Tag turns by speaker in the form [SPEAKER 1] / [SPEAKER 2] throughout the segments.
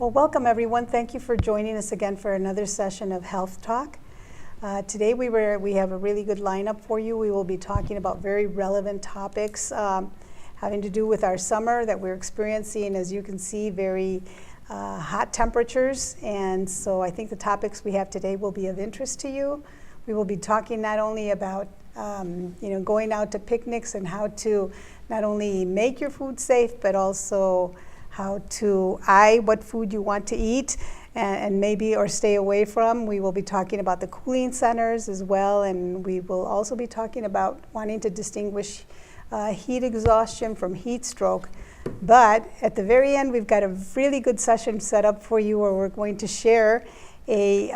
[SPEAKER 1] Well, welcome everyone. Thank you for joining us again for another session of Health Talk. Today we have a really good lineup for you. We will be talking about very relevant topics having to do with our summer that we're experiencing. As you can see, very hot temperatures, and so I think the topics we have today will be of interest to you. We will be talking not only about going out to picnics and how to not only make your food safe, but also how to eye what food you want to eat and maybe or stay away from. We will be talking about the cooling centers as well, and we will also be talking about wanting to distinguish heat exhaustion from heat stroke. But at the very end, we've got a really good session set up for you where we're going to share a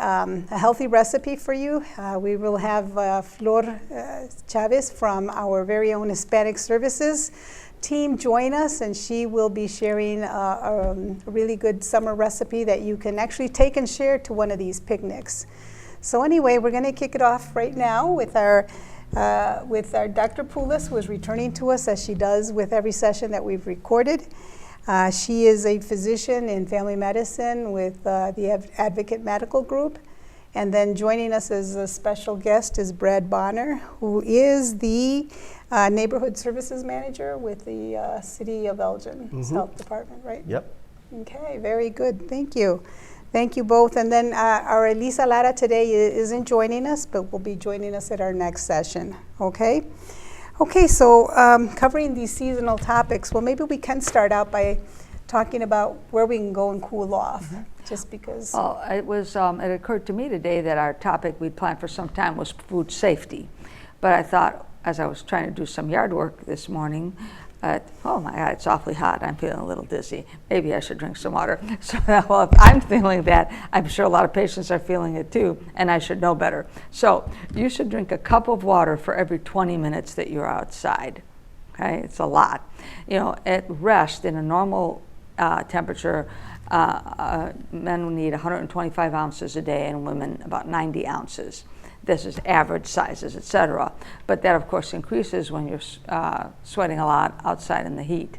[SPEAKER 1] healthy recipe for you. We will have Flor Chavez from our very own Hispanic Services team join us, and she will be sharing a really good summer recipe that you can actually take and share to one of these picnics. So anyway, we're going to kick it off right now with our Dr. Poulos, who is returning to us as she does with every session that we've recorded. She is a physician in family medicine with the Advocate Medical Group. And then joining us as a special guest is Bohner, who is the Neighborhood Services Manager with the City of Elgin Health Department, right?
[SPEAKER 2] Yep.
[SPEAKER 1] Okay, very good. Thank you. Thank you both. And then our Elisa Lara today isn't joining us, but will be joining us at our next session, okay? Okay, so covering these seasonal topics, well, maybe we can start out by talking about where we can go and cool off, just because.
[SPEAKER 3] Well, it occurred to me today that our topic we'd planned for some time was food safety. But I thought, as I was trying to do some yard work this morning, oh my God, it's awfully hot. I'm feeling a little dizzy. Maybe I should drink some water. So, well, if I'm feeling that, I'm sure a lot of patients are feeling it too, and I should know better. So you should drink a cup of water for every 20 minutes that you're outside. Okay, it's a lot. You know, at rest in a normal temperature, men will need 125 ounces a day and women about 90 ounces. This is average sizes, etc. But that, of course, increases when you're sweating a lot outside in the heat.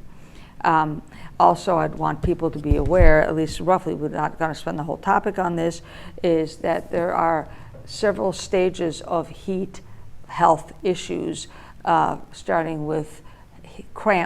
[SPEAKER 3] Also, I'd want people to be aware, at least roughly, we're not going to spend the whole topic on this, is that there are several stages of heat health issues, starting with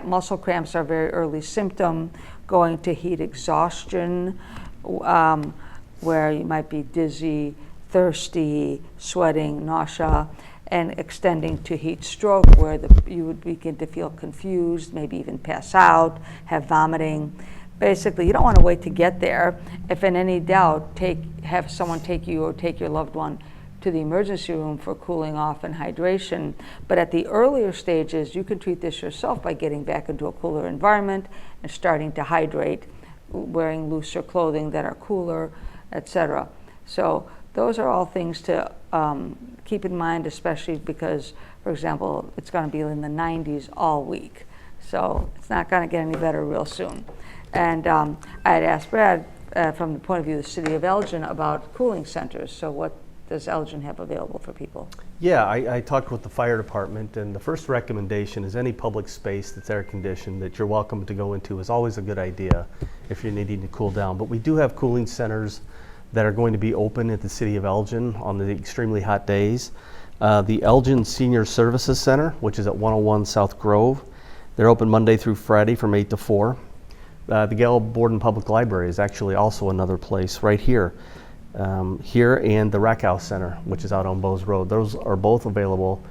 [SPEAKER 3] muscle cramps are a very early symptom, going to heat exhaustion, where you might be dizzy, thirsty, sweating, nausea, and extending to heat stroke, where you would begin to feel confused, maybe even pass out, have vomiting. Basically, you don't want to wait to get there. If in any doubt, have someone take you or take your loved one to the emergency room for cooling off and hydration. But at the earlier stages, you can treat this yourself by getting back into a cooler environment and starting to hydrate, wearing looser clothing that are cooler, etc. So those are all things to keep in mind, especially because, for example, it's going to be in the 90s all week. So it's not going to get any better real soon. And I had asked Brad, from the point of view of the City of Elgin, about cooling centers. So what does Elgin have available for people?
[SPEAKER 2] Yeah, I talked with the fire department, and the first recommendation is any public space that's air conditioned that you're welcome to go into is always a good idea if you're needing to cool down. But we do have cooling centers that are going to be open at the City of Elgin on the extremely hot days. The Elgin Senior Services Center, which is at 101 South Grove, they're open Monday through Friday from 8 to 4. The Gail Borden Public Library is actually also another place right here. Here and the Rec House Center, which is out on Bowes Road. Those are both available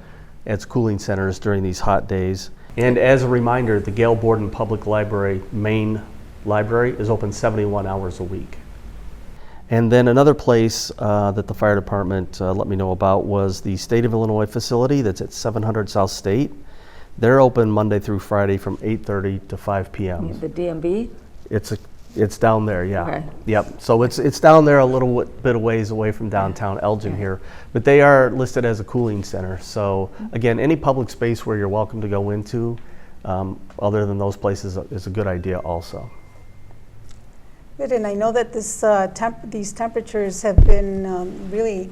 [SPEAKER 2] as cooling centers during these hot days. And as a reminder, the Gail Borden Public Library main library is open 71 hours a week. And then another place that the fire department let me know about was the State of Illinois facility that's at 700 South State. They're open Monday through Friday from 8:30 to 5 p.m.
[SPEAKER 3] The DMV?
[SPEAKER 2] It's down there, yeah.
[SPEAKER 3] Okay.
[SPEAKER 2] Yep. So it's down there a little bit of ways away from downtown Elgin here, but they are listed as a cooling center. So again, any public space where you're welcome to go into, other than those places, is a good idea also.
[SPEAKER 1] Good, and I know that these temperatures have been really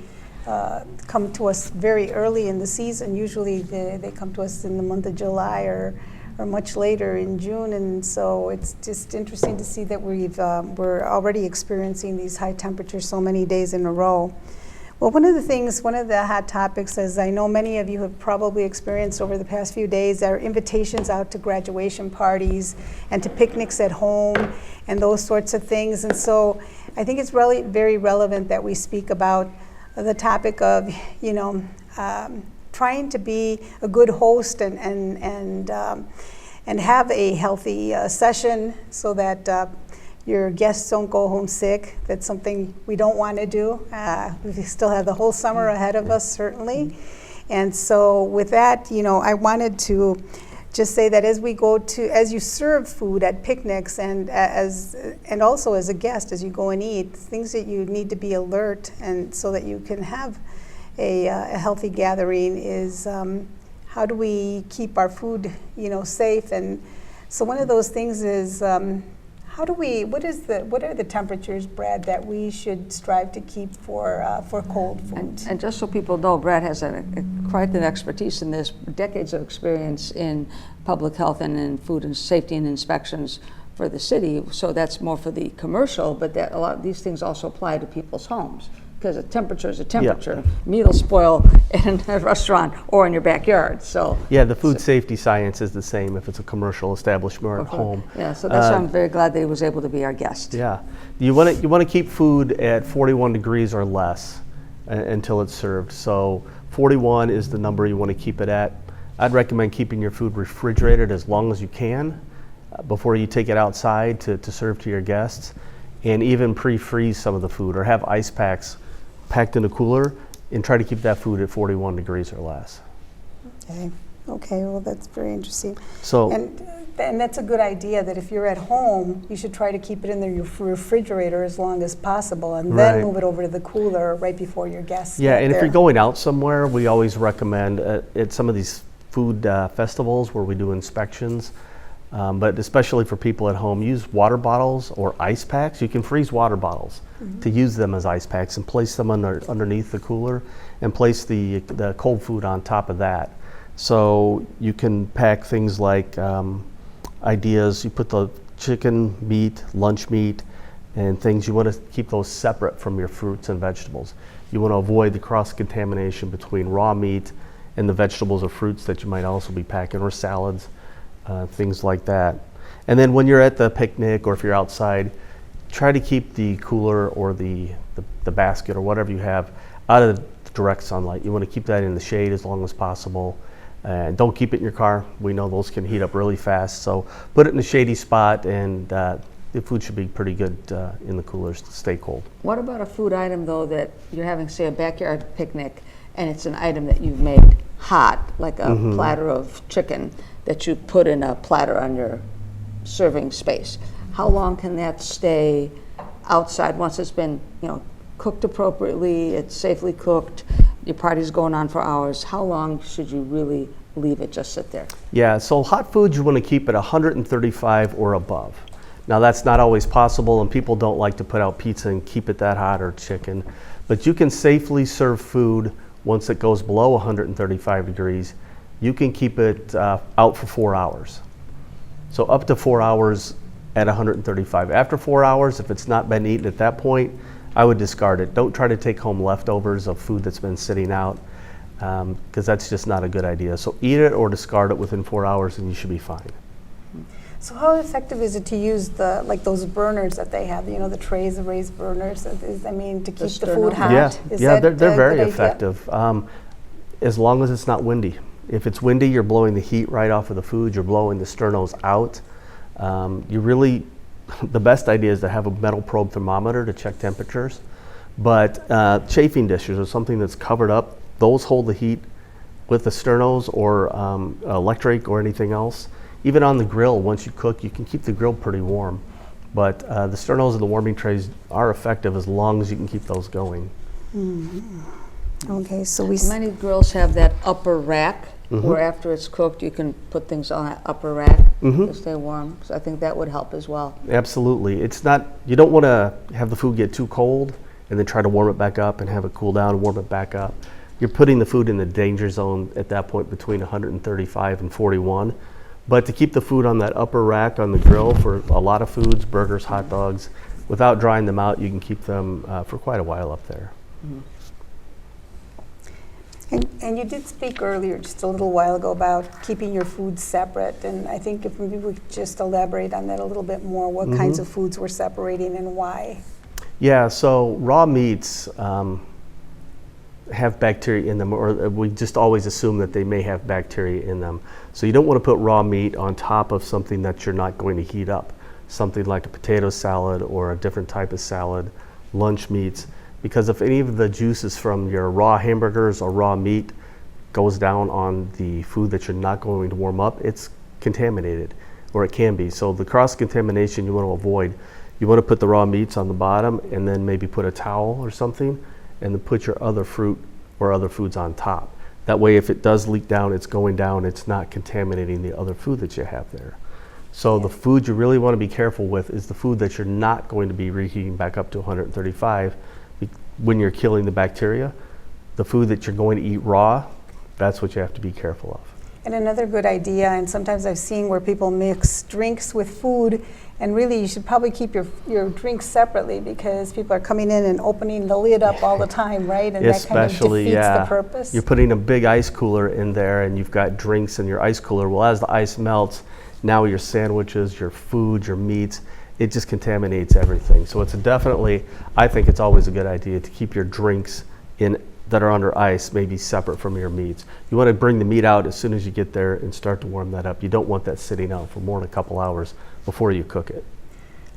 [SPEAKER 1] come to us very early in the season. Usually they come to us in the month of July or or much later in June, and so it's just interesting to see that we're already experiencing these high temperatures so many days in a row. Well, one of the hot topics, as I know many of you have probably experienced over the past few days, are invitations out to graduation parties and to picnics at home and those sorts of things. And so I think it's really very relevant that we speak about the topic of, trying to be a good host and have a healthy session so that your guests don't go home sick. That's something we don't want to do. We still have the whole summer ahead of us, certainly. And so with that, I wanted to just say that as you serve food at picnics and also as a guest, as you go and eat, things that you need to be alert and so that you can have a healthy gathering is how do we keep our food, safe? And so one of those things is what are the temperatures, Brad, that we should strive to keep for cold foods?
[SPEAKER 3] And just so people know, Brad has quite an expertise in this, decades of experience in public health and in food and safety and inspections for the city. So that's more for the commercial, but a lot of these things also apply to people's homes. Because a temperature is a temperature. Yeah. Meat will spoil in a restaurant or in your backyard. So
[SPEAKER 2] yeah, the food safety science is the same if it's a commercial establishment or at home.
[SPEAKER 3] Yeah, so that's why I'm very glad that he was able to be our guest.
[SPEAKER 2] Yeah, you want to keep food at 41 degrees or less until it's served. So 41 is the number you want to keep it at. I'd recommend keeping your food refrigerated as long as you can before you take it outside to serve to your guests, and even pre-freeze some of the food or have ice packs packed in a cooler and try to keep that food at 41 degrees or less.
[SPEAKER 1] Okay, well that's very interesting.
[SPEAKER 2] So,
[SPEAKER 1] and that's a good idea, that if you're at home, you should try to keep it in the refrigerator as long as possible and then move it over to the cooler right before your guests.
[SPEAKER 2] Yeah, and if you're going out somewhere, we always recommend at some of these food festivals where we do inspections, but especially for people at home, use water bottles or ice packs. You can freeze water bottles to use them as ice packs and place them underneath the cooler and place the cold food on top of that. So you can pack things like ideas. You put the chicken, meat, lunch meat, and things. You want to keep those separate from your fruits and vegetables. You want to avoid the cross-contamination between raw meat and the vegetables or fruits that you might also be packing, or salads. Things like that. And then when you're at the picnic or if you're outside, try to keep the cooler or the basket or whatever you have out of the direct sunlight. You want to keep that in the shade as long as possible. And don't keep it in your car. We know those can heat up really fast. So put it in a shady spot, and the food should be pretty good in the coolers to stay cold.
[SPEAKER 3] What about a food item, though, that you're having, say, a backyard picnic, and it's an item that you've made hot, like a platter of chicken that you put in a platter on your serving space? How long can that stay outside once it's been, cooked appropriately, it's safely cooked, your party's going on for hours? How long should you really leave it just sit there?
[SPEAKER 2] Yeah, so hot foods you want to keep at 135 or above. Now that's not always possible, and people don't like to put out pizza and keep it that hot, or chicken, but you can safely serve food once it goes below 135 degrees. You can keep it out for 4 hours. So up to 4 hours at 135. After 4 hours, if it's not been eaten at that point, I would discard it. Don't try to take home leftovers of food that's been sitting out, because that's just not a good idea. So eat it or discard it within 4 hours and you should be fine.
[SPEAKER 1] So how effective is it to use those burners that they have, the trays of raised burners, to keep the food hot?
[SPEAKER 2] Yeah, they're very effective, as long as it's not windy. If it's windy, you're blowing the heat right off of the food, you're blowing the sternos out. The best idea is to have a metal probe thermometer to check temperatures, but chafing dishes or something that's covered up, those hold the heat with the sternos or electric or anything else. Even on the grill, once you cook, you can keep the grill pretty warm, but the sternos and the warming trays are effective as long as you can keep those going.
[SPEAKER 1] Okay, so
[SPEAKER 3] many grills have that upper rack where after it's cooked you can put things on that upper rack to stay warm. So I think that would help as well.
[SPEAKER 2] Absolutely. You don't want to have the food get too cold and then try to warm it back up and have it cool down and warm it back up. You're putting the food in the danger zone at that point between 135 and 41. But to keep the food on that upper rack on the grill for a lot of foods, burgers, hot dogs, without drying them out, you can keep them for quite a while up there.
[SPEAKER 1] And you did speak earlier, just a little while ago, about keeping your food separate. And I think if maybe we could just elaborate on that a little bit more, what kinds of foods we're separating and why.
[SPEAKER 2] Yeah, so raw meats have bacteria in them, or we just always assume that they may have bacteria in them. So you don't want to put raw meat on top of something that you're not going to heat up. Something like a potato salad or a different type of salad, lunch meats, because if any of the juices from your raw hamburgers or raw meat goes down on the food that you're not going to warm up, it's contaminated, or it can be. So the cross-contamination you want to avoid. You want to put the raw meats on the bottom and then maybe put a towel or something and then put your other fruit or other foods on top. That way if it does leak down, it's going down, it's not contaminating the other food that you have there. So the food you really want to be careful with is the food that you're not going to be reheating back up to 135 when you're killing the bacteria. The food that you're going to eat raw, that's what you have to be careful of.
[SPEAKER 1] And another good idea, and sometimes I've seen where people mix drinks with food, and really you should probably keep your drinks separately because people are coming in and opening the lid up all the time, right? And that kind of defeats the purpose.
[SPEAKER 2] You're putting a big ice cooler in there and you've got drinks in your ice cooler. Well, as the ice melts, now your sandwiches, your food, your meats, it just contaminates everything. So it's definitely, I think it's always a good idea to keep your drinks in that are under ice maybe separate from your meats. You want to bring the meat out as soon as you get there and start to warm that up. You don't want that sitting out for more than a couple hours before you cook it.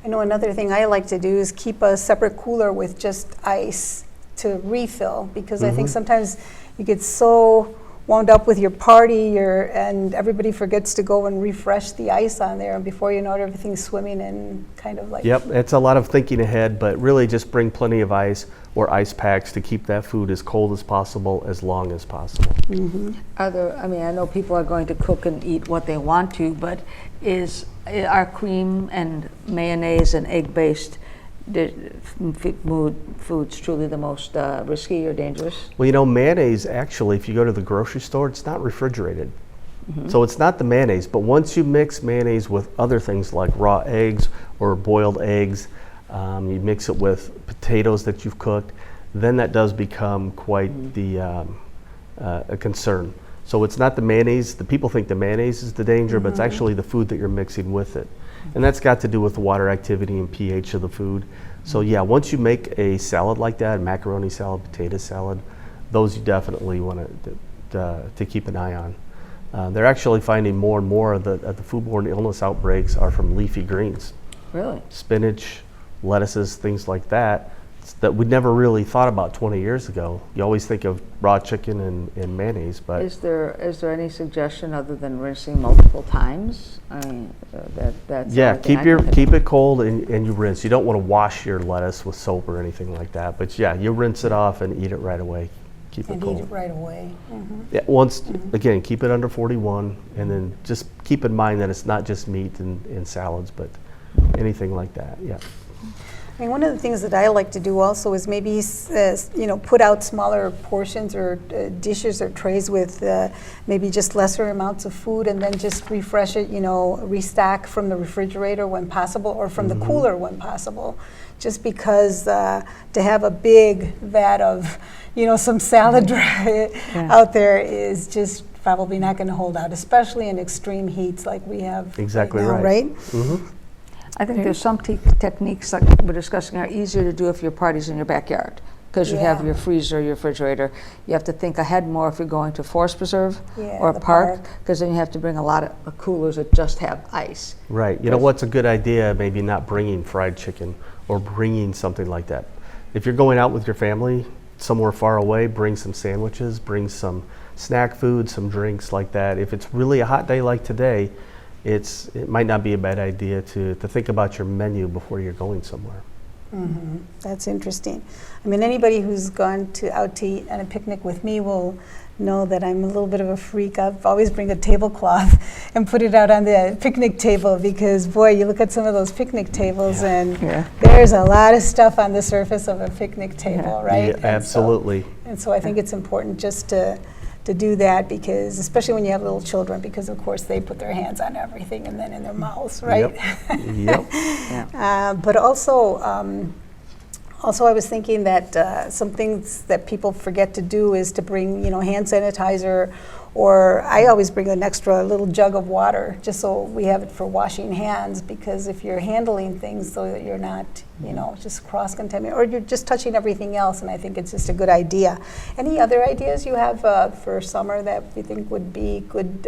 [SPEAKER 1] I know another thing I like to do is keep a separate cooler with just ice to refill, because I think sometimes you get so wound up with your party and everybody forgets to go and refresh the ice on there, and before you know it, everything's swimming in kind of like...
[SPEAKER 2] Yep, it's a lot of thinking ahead, but really just bring plenty of ice or ice packs to keep that food as cold as possible, as long as possible.
[SPEAKER 3] I know people are going to cook and eat what they want to, but are cream and mayonnaise and egg-based foods truly the most risky or dangerous?
[SPEAKER 2] Well, mayonnaise, actually, if you go to the grocery store, it's not refrigerated. So it's not the mayonnaise, but once you mix mayonnaise with other things like raw eggs or boiled eggs, you mix it with potatoes that you've cooked, then that does become quite a concern. So it's not the mayonnaise. The people think the mayonnaise is the danger, but it's actually the food that you're mixing with it. And that's got to do with the water activity and pH of the food. So yeah, once you make a salad like that, macaroni salad, potato salad, those you definitely want to keep an eye on. They're actually finding more and more that the foodborne illness outbreaks are from leafy greens.
[SPEAKER 3] Really?
[SPEAKER 2] Spinach, lettuces, things like that we never really thought about 20 years ago. You always think of raw chicken and mayonnaise, but...
[SPEAKER 3] Is there any suggestion other than rinsing multiple times? I mean, that's...
[SPEAKER 2] Yeah, keep it cold and you rinse. You don't want to wash your lettuce with soap or anything like that, but yeah, you rinse it off and eat it right away. Keep it cold.
[SPEAKER 1] Eat it right away.
[SPEAKER 2] Yeah, again, keep it under 41, and then just keep in mind that it's not just meat and salads, but anything like that, yeah.
[SPEAKER 1] I mean, one of the things that I like to do also is maybe, put out smaller portions or dishes or trays with maybe just lesser amounts of food, and then just refresh it, restock from the refrigerator when possible, or from the cooler when possible. Just because to have a big vat of, some salad out there is just probably not going to hold out, especially in extreme heats like we have
[SPEAKER 2] exactly
[SPEAKER 1] right now, right?
[SPEAKER 2] Mm-hmm.
[SPEAKER 3] I think there's some techniques like we're discussing are easier to do if your party's in your backyard, because you have your freezer, your refrigerator. You have to think ahead more if you're going to forest preserve or a park, because then you have to bring a lot of coolers that just have ice.
[SPEAKER 2] Right. You know what's a good idea? Maybe not bringing fried chicken or bringing something like that. If you're going out with your family somewhere far away, bring some sandwiches, bring some snack food, some drinks like that. If it's really a hot day like today, it might not be a bad idea to think about your menu before you're going somewhere.
[SPEAKER 1] That's interesting. I mean, anybody who's gone out to eat on a picnic with me will know that I'm a little bit of a freak. I always bring a tablecloth and put it out on the picnic table, because boy, you look at some of those picnic tables and there's a lot of stuff on the surface of a picnic table, right?
[SPEAKER 2] Yeah, absolutely.
[SPEAKER 1] And so I think it's important just to to do that, because especially when you have little children, because of course they put their hands on everything and then in their mouths, right?
[SPEAKER 2] Yep.
[SPEAKER 1] But also I was thinking that some things that people forget to do is to bring, hand sanitizer, or I always bring an extra little jug of water just so we have it for washing hands, because if you're handling things so that you're not, just cross-contaminated, or you're just touching everything else, and I think it's just a good idea. Any other ideas you have for summer that you think would be good?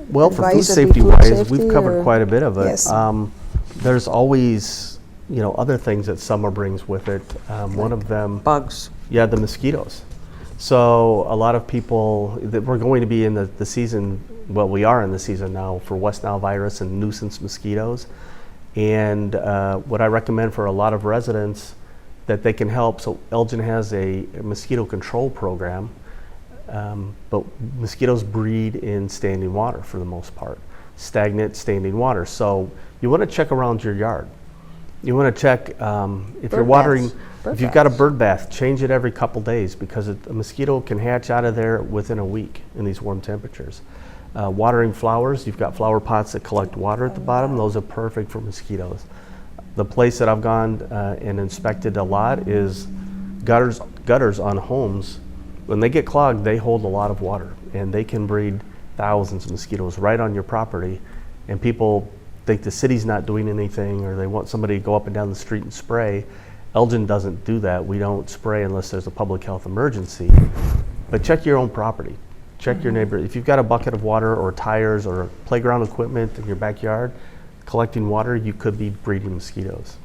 [SPEAKER 2] Well, for food
[SPEAKER 1] advice?
[SPEAKER 2] safety-wise, we've covered quite a bit of it.
[SPEAKER 1] Yes.
[SPEAKER 2] There's always, other things that summer brings with it. One of them,
[SPEAKER 3] Bugs.
[SPEAKER 2] yeah, the mosquitoes. So a lot of people, that we're going to be in the season, well, we are in the season now for West Nile virus and nuisance mosquitoes. And what I recommend for a lot of residents that they can help, so Elgin has a mosquito control program, but mosquitoes breed in standing water for the most part, stagnant standing water. So you want to check around your yard. You want to check if you're watering, if you've got a bird bath, change it every couple days, because a mosquito can hatch out of there within a week in these warm temperatures. Watering flowers, you've got flower pots that collect water at the bottom. Those are perfect for mosquitoes. The place that I've gone and inspected a lot is gutters on homes. When they get clogged, they hold a lot of water, and they can breed thousands of mosquitoes right on your property. And people think the city's not doing anything, or they want somebody to go up and down the street and spray. Elgin doesn't do that. We don't spray unless there's a public health emergency. But check your own property. Check your neighbor. If you've got a bucket of water or tires or playground equipment in your backyard collecting water, you could be breeding mosquitoes.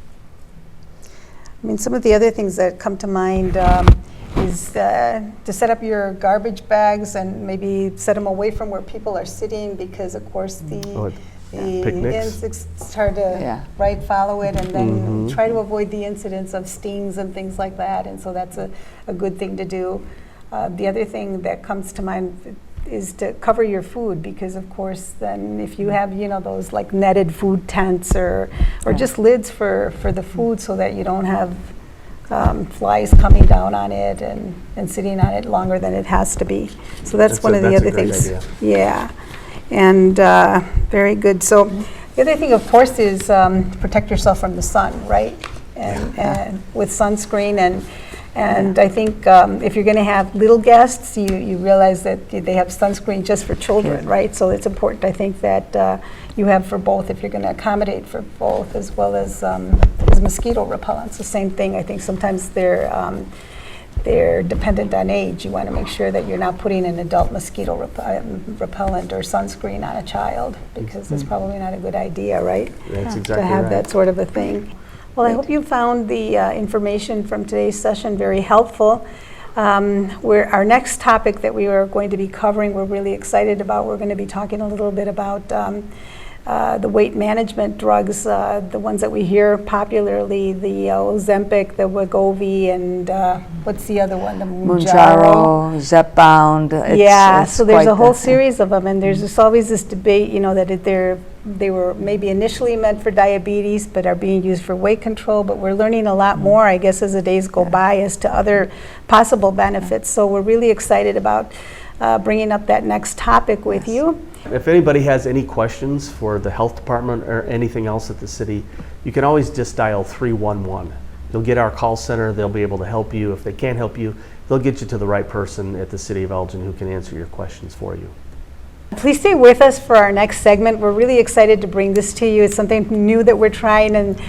[SPEAKER 1] I mean, some of the other things that come to mind is to set up your garbage bags and maybe set them away from where people are sitting, because of course the insects start to follow it, and then try to avoid the incidence of stings and things like that, and so that's a good thing to do. The other thing that comes to mind is to cover your food, because of course then if you have those like netted food tents or just lids for the food, so that you don't have flies coming down on it and sitting on it longer than it has to be. So that's one of the other things.
[SPEAKER 2] Idea.
[SPEAKER 1] Yeah, and very good. So the other thing, of course, is protect yourself from the sun, right? And with sunscreen, and I think if you're going to have little guests, you realize that they have sunscreen just for children, right? So it's important, I think, that you have for both, if you're going to accommodate for both, as well as mosquito repellents. The same thing. I think sometimes they're dependent on age. You want to make sure that you're not putting an adult mosquito repellent or sunscreen on a child, because that's probably not a good idea, right?
[SPEAKER 2] That's exactly
[SPEAKER 1] to have
[SPEAKER 2] right.
[SPEAKER 1] that sort of a thing. Well, I hope you found the information from today's session very helpful. Our next topic that we are going to be covering, we're really excited about. We're going to be talking a little bit about the weight management drugs, the ones that we hear popularly, the Ozempic, the Wegovy, and what's the other one? The
[SPEAKER 3] Mounjaro, Zepbound. It's
[SPEAKER 1] so there's a whole series of them, and there's just always this debate, that they were maybe initially meant for diabetes, but are being used for weight control. But we're learning a lot more, I guess, as the days go by, as to other possible benefits. So we're really excited about bringing up that next topic with you.
[SPEAKER 2] If anybody has any questions for the health department or anything else at the city, you can always just dial 311. You'll get our call center. They'll be able to help you. If they can't help you, they'll get you to the right person at the City of Elgin who can answer your questions for you.
[SPEAKER 1] Please stay with us for our next segment. We're really excited to bring this to you. It's something new that we're trying, and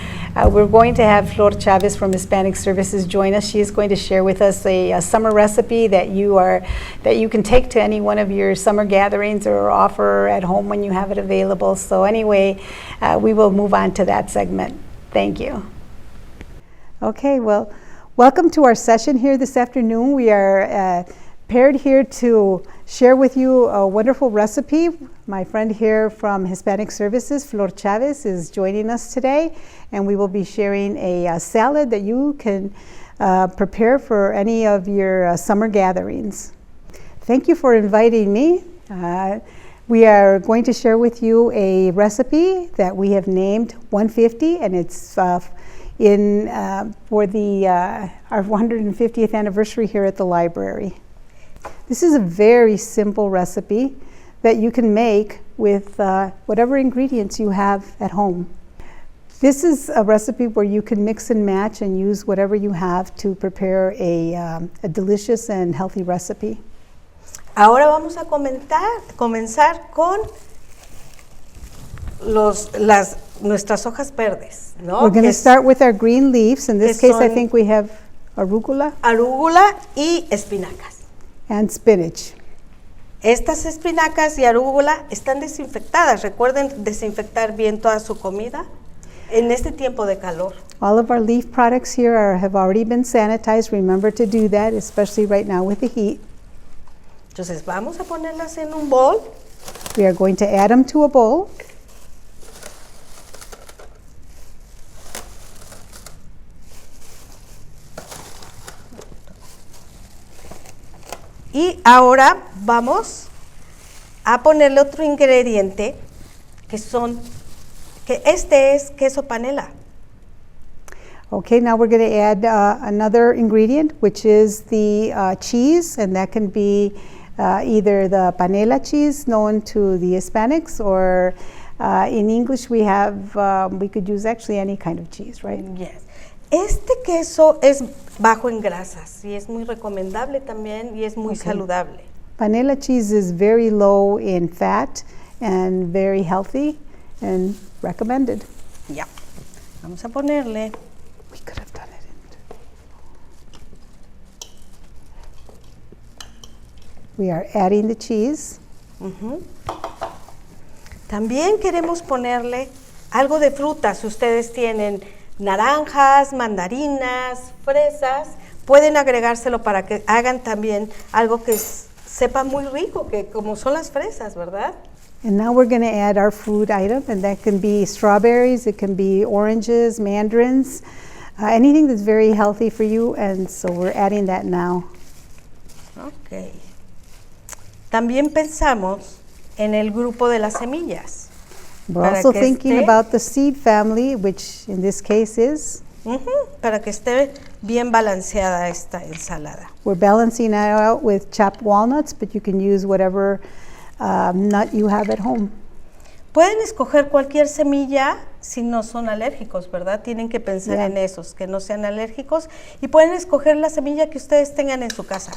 [SPEAKER 1] we're going to have Flor Chavez from Hispanic Services join us. She is going to share with us a summer recipe that you can take to any one of your summer gatherings or offer at home when you have it available. So anyway, we will move on to that segment. Thank you. Okay, well, welcome to our session here this afternoon. We are paired here to share with you a wonderful recipe. My friend here from Hispanic Services, Flor Chavez, is joining us today, and we will be sharing a salad that you can prepare for any of your summer gatherings. Thank you for inviting me. We are going to share with you a recipe that we have named 150, and it's for our 150th anniversary here at the library. This is a very simple recipe that you can make with whatever ingredients you have at home. This is a recipe where you can mix and match and use whatever you have to prepare a delicious and healthy recipe.
[SPEAKER 4] Ahora vamos a comenzar con nuestras hojas verdes, ¿no?
[SPEAKER 1] We're going to start with our green leaves. In this case, I think we have arugula.
[SPEAKER 4] Arugula y espinacas.
[SPEAKER 1] And spinach.
[SPEAKER 4] Estas espinacas y arugula están desinfectadas. Recuerden desinfectar bien toda su comida en este tiempo de calor.
[SPEAKER 1] All of our leaf products here have already been sanitized. Remember to do that, especially right now with the heat.
[SPEAKER 4] Entonces vamos a ponerlas en un bowl.
[SPEAKER 1] We are going to add them to a bowl.
[SPEAKER 4] Y ahora vamos a ponerle otro ingrediente que este es queso panela.
[SPEAKER 1] Okay, now we're going to add another ingredient, which is the cheese, and that can be either the Panela cheese, known to the Hispanics, or in English we could use actually any kind of cheese, right?
[SPEAKER 4] Yes. Este queso es bajo en grasas y es muy recomendable también y es muy saludable.
[SPEAKER 1] Panela cheese is very low in fat and very healthy and recommended.
[SPEAKER 4] Ya. Vamos a ponerle.
[SPEAKER 1] We could have done it. We are adding the cheese.
[SPEAKER 4] También queremos ponerle algo de frutas. Si ustedes tienen naranjas, mandarinas, fresas, pueden agregárselo para que hagan también algo que sepa muy rico, que como son las fresas, ¿verdad?
[SPEAKER 1] And now we're going to add our food item, and that can be strawberries, it can be oranges, mandarins, anything that's very healthy for you, and so we're adding that now.
[SPEAKER 4] Okay. También pensamos en el grupo de las semillas.
[SPEAKER 1] We're also thinking about the seed family, which in this case is?
[SPEAKER 4] Para que esté bien balanceada esta ensalada.
[SPEAKER 1] We're balancing it out with chopped walnuts, but you can use whatever nut you have at home.
[SPEAKER 4] Pueden escoger cualquier semilla si no son alérgicos, ¿verdad? Tienen que pensar en esos, que no sean alérgicos, y pueden escoger la semilla que ustedes tengan en su casa.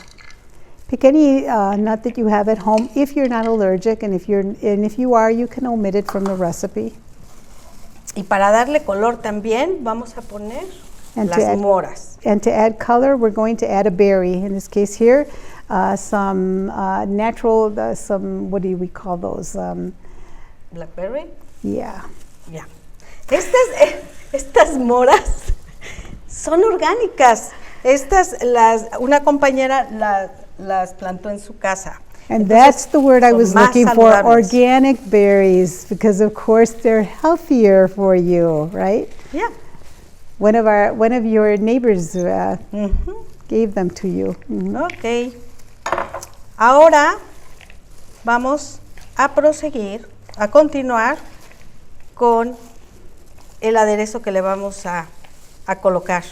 [SPEAKER 1] Pick any nut that you have at home if you're not allergic, and if you are, you can omit it from the recipe.
[SPEAKER 4] Y para darle color también vamos a poner las moras.
[SPEAKER 1] And to add color, we're going to add a berry. In this case here, some natural, what do we call those?
[SPEAKER 4] Blackberry.
[SPEAKER 1] Yeah.
[SPEAKER 4] Yeah. Estas moras son orgánicas. Una compañera las plantó en su casa.
[SPEAKER 1] And that's the word I was looking for, organic berries, because of course they're healthier for you, right?
[SPEAKER 4] Yeah.
[SPEAKER 1] One of your neighbors gave them to you.
[SPEAKER 4] Okay. Ahora vamos a continuar con el aderezo que le vamos a colocar.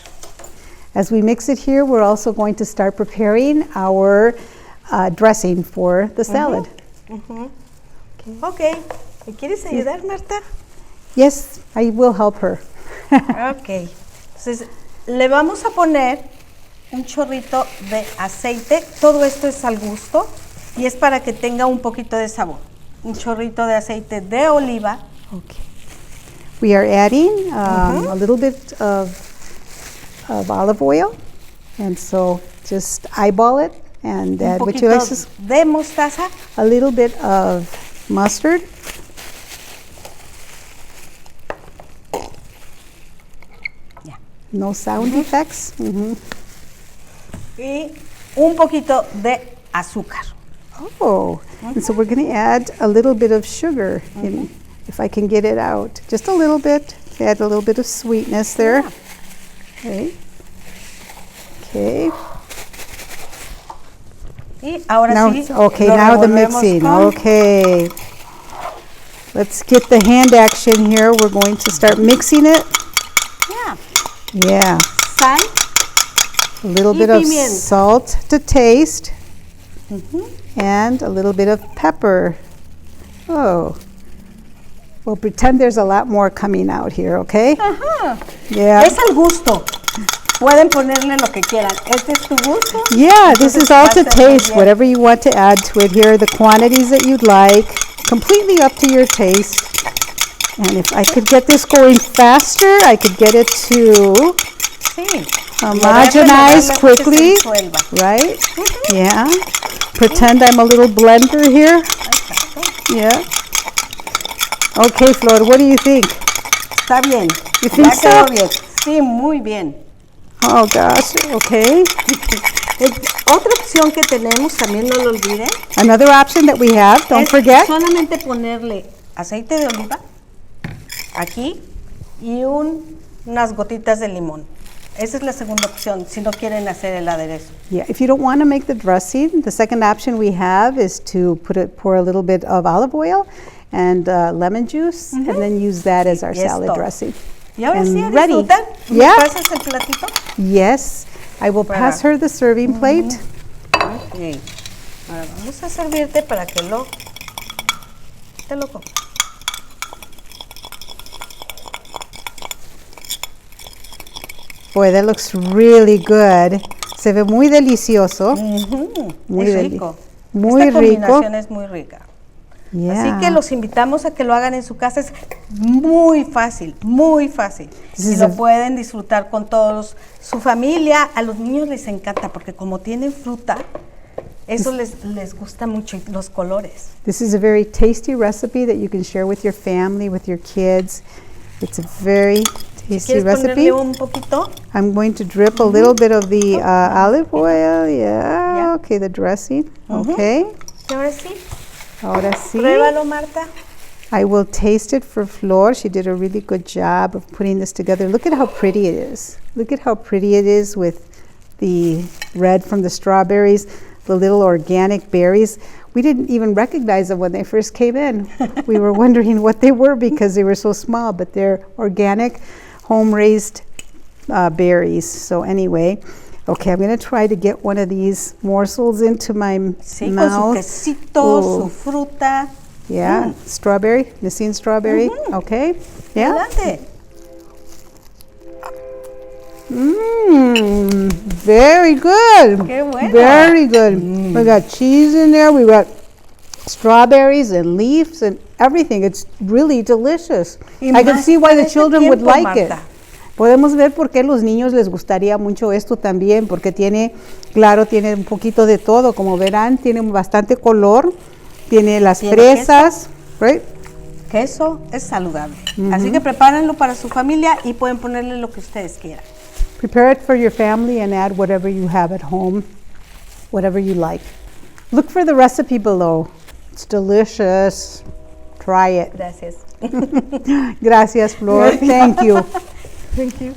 [SPEAKER 1] As we mix it here, we're also going to start preparing our dressing for the salad.
[SPEAKER 4] Okay. ¿Me quieres ayudar, Marta?
[SPEAKER 1] Yes, I will help her.
[SPEAKER 4] Okay. Entonces, le vamos a poner un chorrito de aceite. Todo esto es al gusto y es para que tenga un poquito de sabor. Un chorrito de aceite de oliva.
[SPEAKER 1] Okay. We are adding a little bit of olive oil, and so just eyeball it and add what you like.
[SPEAKER 4] De mostaza.
[SPEAKER 1] A little bit of mustard.
[SPEAKER 4] Yeah.
[SPEAKER 1] No sound effects.
[SPEAKER 4] Y un poquito de azúcar.
[SPEAKER 1] Oh, and so we're going to add a little bit of sugar, if I can get it out. Just a little bit, to add a little bit of sweetness there.
[SPEAKER 4] Yeah.
[SPEAKER 1] Okay.
[SPEAKER 4] Y ahora
[SPEAKER 1] Now,
[SPEAKER 4] sí.
[SPEAKER 1] okay, now the mixing. Okay. Let's get the hand action here. We're going to start mixing it.
[SPEAKER 4] Yeah.
[SPEAKER 1] Yeah.
[SPEAKER 4] Sal.
[SPEAKER 1] A little bit of
[SPEAKER 4] pimienta.
[SPEAKER 1] salt to taste. and a little bit of pepper. Oh, well, pretend there's a lot more coming out here, okay?
[SPEAKER 4] Ajá.
[SPEAKER 1] Yeah.
[SPEAKER 4] Es al gusto. Pueden ponerle lo que quieran. Este es tu gusto.
[SPEAKER 1] Yeah, this is all to
[SPEAKER 4] Entonces, va a ser muy
[SPEAKER 1] taste,
[SPEAKER 4] bien.
[SPEAKER 1] whatever you want to add to it. Here are the quantities that you'd like, completely up to your taste. And if I could get this going faster, I could get it to
[SPEAKER 4] Sí.
[SPEAKER 1] homogenize
[SPEAKER 4] Moverle,
[SPEAKER 1] quickly,
[SPEAKER 4] que se disuelva.
[SPEAKER 1] right? Yeah. Pretend I'm a little blender here.
[SPEAKER 4] Exacto.
[SPEAKER 1] Yeah. Okay, Flor, what do you think?
[SPEAKER 4] Está bien.
[SPEAKER 1] You think
[SPEAKER 4] Ya quedó
[SPEAKER 1] so?
[SPEAKER 4] bien. Sí, muy bien.
[SPEAKER 1] Oh gosh, okay.
[SPEAKER 4] Otra opción que tenemos, también no lo olviden,
[SPEAKER 1] Another option that we have, don't
[SPEAKER 4] es
[SPEAKER 1] forget,
[SPEAKER 4] solamente ponerle aceite de oliva aquí y unas gotitas de limón. Esa es la segunda opción, si no quieren hacer el aderezo.
[SPEAKER 1] yeah, if you don't want to make the dressing, the second option we have is to pour a little bit of olive oil and lemon juice, and then use that as our
[SPEAKER 4] Y es
[SPEAKER 1] salad
[SPEAKER 4] todo.
[SPEAKER 1] dressing.
[SPEAKER 4] Y ahora
[SPEAKER 1] And
[SPEAKER 4] sí,
[SPEAKER 1] ready.
[SPEAKER 4] disfrutan. ¿Me
[SPEAKER 1] Yeah.
[SPEAKER 4] pasas el platito?
[SPEAKER 1] Yes, I will pass her the serving plate.
[SPEAKER 4] Ok. Ahora vamos a servirte para que te lo comas.
[SPEAKER 1] Boy, that looks really good. Se ve muy delicioso. Muy
[SPEAKER 4] Es
[SPEAKER 1] deli-
[SPEAKER 4] rico.
[SPEAKER 1] muy
[SPEAKER 4] Esta
[SPEAKER 1] rico.
[SPEAKER 4] combinación es muy rica.
[SPEAKER 1] Yeah.
[SPEAKER 4] Así que los invitamos a que lo hagan en su casa. Es muy fácil, muy fácil.
[SPEAKER 1] This
[SPEAKER 4] Y
[SPEAKER 1] is
[SPEAKER 4] lo
[SPEAKER 1] a-
[SPEAKER 4] pueden disfrutar con todos, su familia. A los niños les encanta porque como tienen fruta, eso les gusta mucho, y los colores.
[SPEAKER 1] This is a very tasty recipe that you can share with your family, with your kids. It's a very tasty
[SPEAKER 4] ¿Quieres
[SPEAKER 1] recipe.
[SPEAKER 4] ponerle un poquito?
[SPEAKER 1] I'm going to drip a little bit of the olive oil. Yeah,
[SPEAKER 4] Yeah.
[SPEAKER 1] okay, the dressing. Okay,
[SPEAKER 4] Y ahora sí,
[SPEAKER 1] ahora sí.
[SPEAKER 4] pruébalo, Marta.
[SPEAKER 1] I will taste it for Flor. She did a really good job of putting this together. Look at how pretty it is. Look at how pretty it is with the red from the strawberries, the little organic berries. We didn't even recognize them when they first came in. We were wondering what they were because they were so small, but they're organic, home-raised berries. So anyway, okay, I'm going to try to get one of these morsels into my
[SPEAKER 4] Sí, con su
[SPEAKER 1] mouth.
[SPEAKER 4] quesito,
[SPEAKER 1] Oh.
[SPEAKER 4] su fruta.
[SPEAKER 1] Yeah, strawberry, Missing strawberry. Okay, yeah.
[SPEAKER 4] Adelante.
[SPEAKER 1] Very good.
[SPEAKER 4] Qué bueno.
[SPEAKER 1] Very good. We got cheese in there. We got strawberries and leaves and everything. It's really delicious.
[SPEAKER 4] Y
[SPEAKER 1] I can
[SPEAKER 4] más
[SPEAKER 1] see why
[SPEAKER 4] para
[SPEAKER 1] the
[SPEAKER 4] este
[SPEAKER 1] children would
[SPEAKER 4] tiempo,
[SPEAKER 1] like it.
[SPEAKER 4] Marta.
[SPEAKER 1] Podemos ver por qué a los niños les gustaría mucho esto también, porque tiene, claro, tiene un poquito de todo. Como verán, tiene bastante color. Tiene las
[SPEAKER 4] Tiene
[SPEAKER 1] fresas, right?
[SPEAKER 4] Queso es saludable. Así que prepárenlo para su familia y pueden ponerle lo que ustedes quieran.
[SPEAKER 1] Prepare it for your family and add whatever you have at home, whatever you like. Look for the recipe below. It's delicious. Try it.
[SPEAKER 4] Gracias.
[SPEAKER 1] Gracias, Flor. Thank you.
[SPEAKER 4] Thank you.